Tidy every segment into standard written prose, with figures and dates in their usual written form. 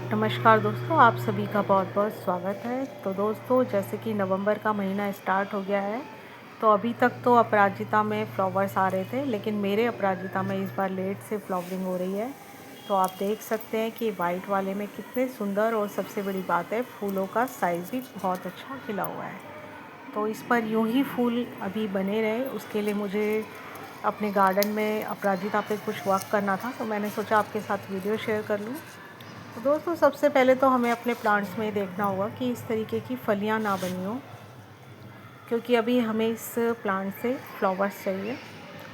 नमस्कार दोस्तों, आप सभी का बहुत बहुत स्वागत है। तो दोस्तों, जैसे कि नवंबर का महीना स्टार्ट हो गया है, तो अभी तक तो अपराजिता में फ्लावर्स आ रहे थे, लेकिन मेरे अपराजिता में इस बार लेट से फ्लावरिंग हो रही है। तो आप देख सकते हैं कि वाइट वाले में कितने सुंदर, और सबसे बड़ी बात है फूलों का साइज़ भी बहुत अच्छा खिला हुआ है। तो इस पर यूं ही फूल अभी बने रहे, उसके लिए मुझे अपने गार्डन में अपराजिता पे कुछ वर्क करना था, तो मैंने सोचा आपके साथ वीडियो शेयर कर लूँ। तो दोस्तों, सबसे पहले तो हमें अपने प्लांट्स में देखना होगा कि इस तरीके की फलियां ना बनी हो, क्योंकि अभी हमें इस प्लांट से फ्लावर्स चाहिए।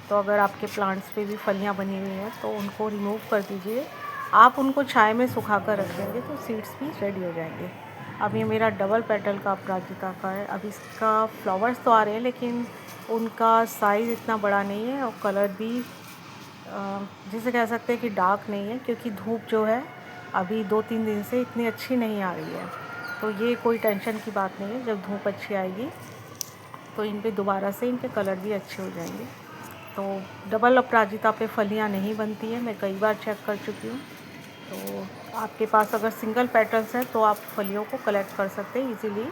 तो अगर आपके प्लांट्स पे भी फलियां बनी हुई हैं तो उनको रिमूव कर दीजिए। आप उनको छाया में सुखा कर रख देंगे तो सीड्स भी रेडी हो जाएंगे। अब ये मेरा डबल पेटल का अपराजिता का है। अब इसका फ्लावर्स तो आ रहे हैं, लेकिन उनका साइज़ इतना बड़ा नहीं है, और कलर भी जिसे कह सकते हैं कि डार्क नहीं है, क्योंकि धूप जो है अभी 2-3 दिन से इतनी अच्छी नहीं आ रही है। तो ये कोई टेंशन की बात नहीं है, जब धूप अच्छी आएगी तो इन पे दोबारा से इनके कलर भी अच्छे हो जाएंगे। तो डबल अपराजिता पे फलियां नहीं बनती हैं, मैं कई बार चेक कर चुकी हूँ। तो आपके पास अगर सिंगल पेटल्स हैं तो आप फलियों को कलेक्ट कर सकते हैं, इजीली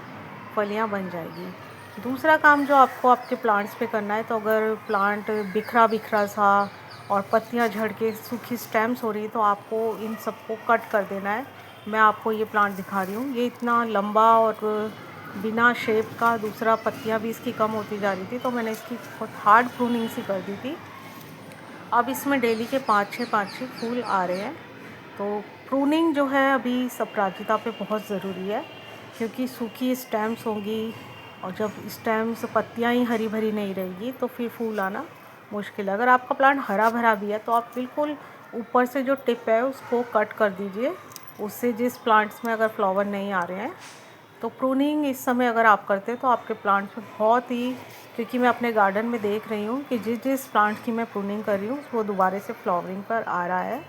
फलियां बन जाएगी। दूसरा काम जो आपको आपके प्लांट्स पे करना है, तो अगर प्लांट बिखरा बिखरा सा और पत्तियां झड़ के सूखी स्टेम्स हो रही है, तो आपको इन सबको कट कर देना है। मैं आपको ये प्लांट दिखा रही हूँ, ये इतना लंबा और बिना शेप का, दूसरा पत्तियां भी इसकी कम होती जा रही थी, तो मैंने इसकी बहुत हार्ड प्रूनिंग सी कर दी थी। अब इसमें डेली के 5-6 फूल आ रहे हैं। तो प्रूनिंग जो है अभी अपराजिता पे बहुत ज़रूरी है, क्योंकि सूखी स्टेम्स होंगी, और जब स्टेम्स पत्तियां ही हरी भरी नहीं रहेगी तो फिर फूल आना मुश्किल है। अगर आपका प्लांट हरा भरा भी है तो आप बिल्कुल ऊपर से जो टिप है उसको कट कर दीजिए। उससे जिस प्लांट्स में अगर फ्लावर नहीं आ रहे हैं, तो प्रूनिंग इस समय अगर आप करते हैं तो आपके प्लांट्स में बहुत ही, क्योंकि मैं अपने गार्डन में देख रही हूँ कि जिस जिस प्लांट की मैं प्रूनिंग कर रही हूँ वो दोबारा से फ्लावरिंग पर आ रहा है।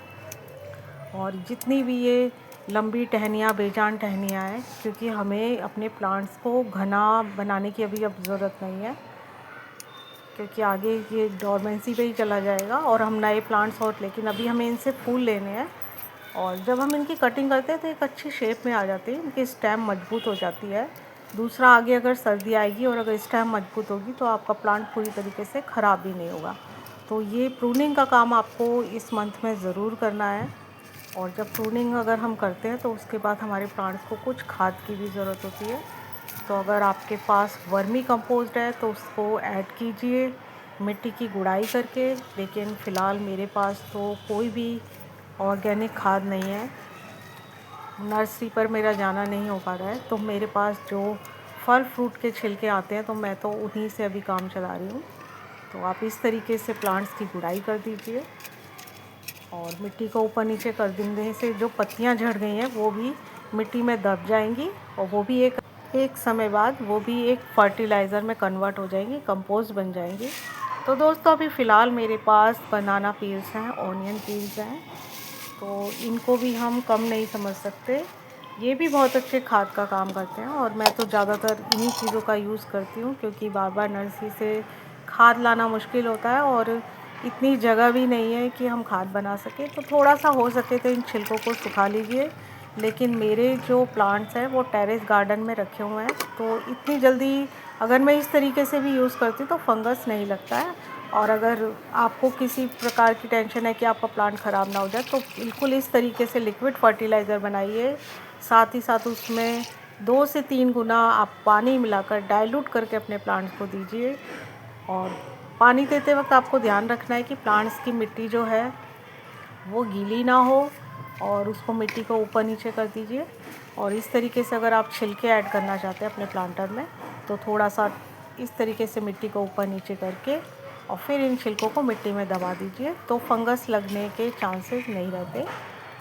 और जितनी भी ये लंबी टहनियाँ, बेजान टहनियाँ हैं, क्योंकि हमें अपने प्लांट्स को घना बनाने की अभी अब ज़रूरत नहीं है, क्योंकि आगे ये डोरमेंसी पे ही चला जाएगा और हम नए प्लांट्स, और लेकिन अभी हमें इनसे फूल लेने हैं। और जब हम इनकी कटिंग करते हैं तो एक अच्छी शेप में आ जाती है, इनकी स्टेम मजबूत हो जाती है। दूसरा, आगे अगर सर्दी आएगी और अगर स्टेम मजबूत होगी तो आपका प्लांट पूरी तरीके से ख़राब भी नहीं होगा। तो ये प्रूनिंग का काम आपको इस मंथ में ज़रूर करना है। और जब प्रूनिंग अगर हम करते हैं तो उसके बाद हमारे प्लांट्स को कुछ खाद की भी ज़रूरत होती है। तो अगर आपके पास वर्मी कंपोस्ट है तो उसको ऐड कीजिए मिट्टी की गुड़ाई करके। लेकिन फ़िलहाल मेरे पास तो कोई भी ऑर्गेनिक खाद नहीं है, नर्सरी पर मेरा जाना नहीं हो पा रहा है, तो मेरे पास जो फल फ्रूट के छिलके आते हैं तो मैं तो उन्हीं से अभी काम चला रही हूँ। तो आप इस तरीके से प्लांट्स की गुड़ाई कर दीजिए, और मिट्टी को ऊपर नीचे कर देने से जो पत्तियां झड़ गई हैं वो भी मिट्टी में दब जाएंगी, और वो भी एक समय बाद वो भी एक फर्टिलाइज़र में कन्वर्ट हो जाएंगी, कंपोस्ट बन जाएंगी। तो दोस्तों, अभी फ़िलहाल मेरे पास बनाना पील्स हैं, ऑनियन पील्स हैं, तो इनको भी हम कम नहीं समझ सकते। ये भी बहुत अच्छे खाद का काम करते हैं, और मैं तो ज़्यादातर इन्हीं चीज़ों का यूज़ करती हूँ, क्योंकि बार बार नर्सरी से खाद लाना मुश्किल होता है, और इतनी जगह भी नहीं है कि हम खाद बना सकें। तो थोड़ा सा हो सके तो इन छिलकों को सुखा लीजिए। लेकिन मेरे जो प्लांट्स हैं वो टेरेस गार्डन में रखे हुए हैं, तो इतनी जल्दी अगर मैं इस तरीके से भी यूज़ करती हूँ तो फंगस नहीं लगता है। और अगर आपको किसी प्रकार की टेंशन है कि आपका प्लांट ख़राब ना हो जाए, तो बिल्कुल इस तरीके से लिक्विड फर्टिलाइज़र बनाइए। साथ ही साथ उसमें 2 से 3 गुना आप पानी मिलाकर डाइल्यूट करके अपने प्लांट्स को दीजिए। और पानी देते वक्त आपको ध्यान रखना है कि प्लांट्स की मिट्टी जो है वो गीली ना हो, और उसको मिट्टी को ऊपर नीचे कर दीजिए। और इस तरीके से अगर आप छिलके ऐड करना चाहते हैं अपने प्लांटर में, तो थोड़ा सा इस तरीके से मिट्टी को ऊपर नीचे करके और फिर इन छिलकों को मिट्टी में दबा दीजिए, तो फंगस लगने के चांसेस नहीं रहते।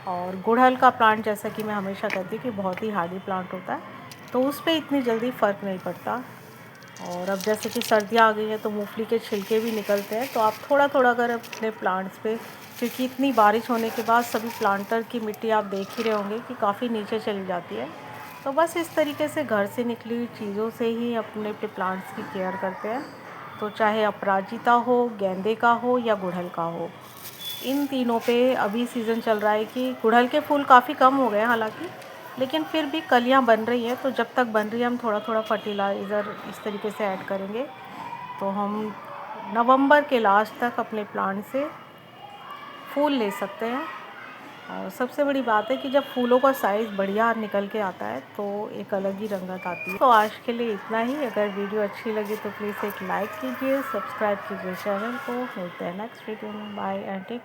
और गुड़हल का प्लांट, जैसा कि मैं हमेशा कहती हूँ कि बहुत ही हार्डी प्लांट होता है, तो उस पर इतनी जल्दी फ़र्क नहीं पड़ता। और अब जैसे कि सर्दियाँ आ गई हैं तो मूंगफली के छिलके भी निकलते हैं, तो आप थोड़ा थोड़ा अगर अपने प्लांट्स पे, क्योंकि इतनी बारिश होने के बाद सभी प्लांटर की मिट्टी आप देख ही रहे होंगे कि काफ़ी नीचे चली जाती है। तो बस इस तरीके से घर से निकली हुई चीज़ों से ही अपने प्लांट्स की केयर करते हैं। तो चाहे अपराजिता हो, गेंदे का हो या गुड़हल का हो। इन तीनों पे अभी सीज़न चल रहा है कि गुड़हल के फूल काफ़ी कम हो गए हैं हालांकि, लेकिन फिर भी कलियां बन रही हैं। तो जब तक बन रही है हम थोड़ा थोड़ा फर्टिलाइज़र इस तरीके से ऐड करेंगे, तो हम नवंबर के लास्ट तक अपने प्लांट से फूल ले सकते हैं। और सबसे बड़ी बात है कि जब फूलों का साइज़ बढ़िया निकल के आता है तो एक अलग ही रंगत आती है। तो आज के लिए इतना ही। अगर वीडियो अच्छी लगी तो प्लीज़ एक लाइक कीजिए, सब्सक्राइब कीजिए चैनल को। मिलते हैं नेक्स्ट वीडियो में। Bye and take.